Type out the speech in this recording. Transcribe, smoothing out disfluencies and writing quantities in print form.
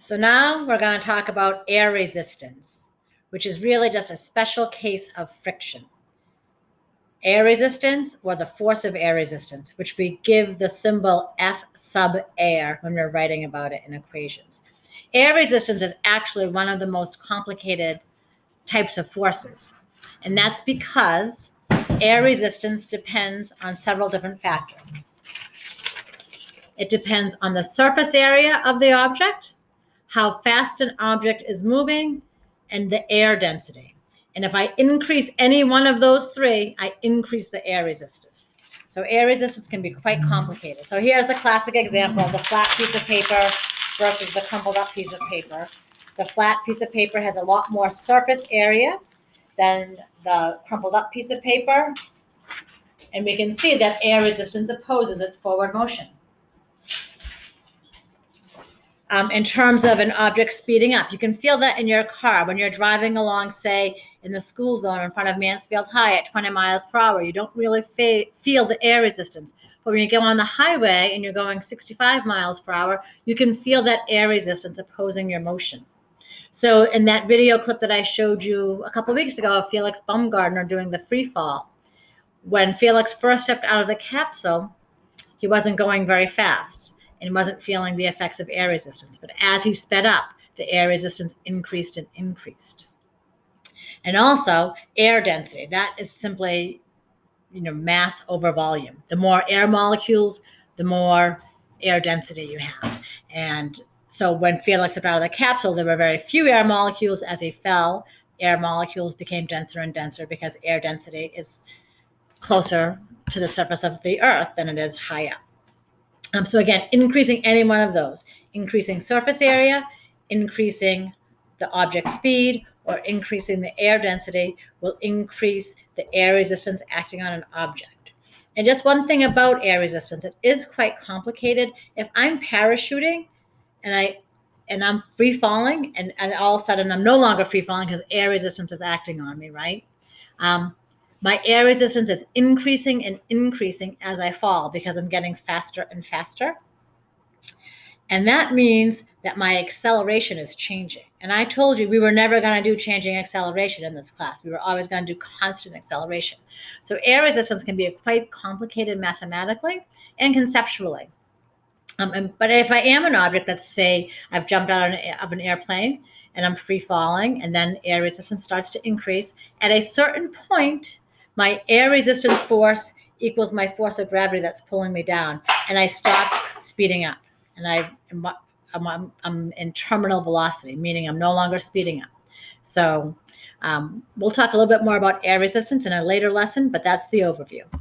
So now we're going to talk about air resistance, which is really just a special case of friction. Air resistance, or the force of air resistance, which we give the symbol F sub air when we're writing about it in equations. Air resistance is actually one of the most complicated types of forces. And that's because air resistance depends on several different factors. It depends on the surface area of the object, how fast an object is moving, and the air density. And if I increase any one of those three, I increase the air resistance. So air resistance can be quite complicated. So here's the classic example of the flat piece of paper versus the crumpled up piece of paper. The flat piece of paper has a lot more surface area than the crumpled up piece of paper. And we can see that air resistance opposes its forward motion. In terms of an object speeding up, you can feel that in your car when you're driving along, say, in the school zone in front of Mansfield High at 20 miles per hour. You don't really feel the air resistance. But when you go on the highway and you're going 65 miles per hour, you can feel that air resistance opposing your motion. So in that video clip that I showed you a couple of weeks ago of Felix Baumgartner doing the free fall, when Felix first stepped out of the capsule, he wasn't going very fast and wasn't feeling the effects of air resistance. But as he sped up, the air resistance increased and increased. And also air density, that is simply, mass over volume. The more air molecules, the more air density you have. And so when Felix stepped out of the capsule, there were very few air molecules. As he fell, air molecules became denser and denser because air density is closer to the surface of the Earth than it is high up. So again, increasing any one of those, increasing surface area, increasing the object speed, or increasing the air density will increase the air resistance acting on an object. And just one thing about air resistance, it is quite complicated. If I'm parachuting and I'm free falling, and all of a sudden I'm no longer free falling because air resistance is acting on me, right? My air resistance is increasing and increasing as I fall because I'm getting faster and faster. And that means that my acceleration is changing. And I told you we were never going to do changing acceleration in this class. We were always going to do constant acceleration. So air resistance can be quite complicated mathematically and conceptually. But if I am an object, let's say I've jumped out of an airplane and I'm free falling, and then air resistance starts to increase, at a certain point, my air resistance force equals my force of gravity that's pulling me down, and I stop speeding up. And I'm in terminal velocity, meaning I'm no longer speeding up. So we'll talk a little bit more about air resistance in a later lesson, but that's the overview.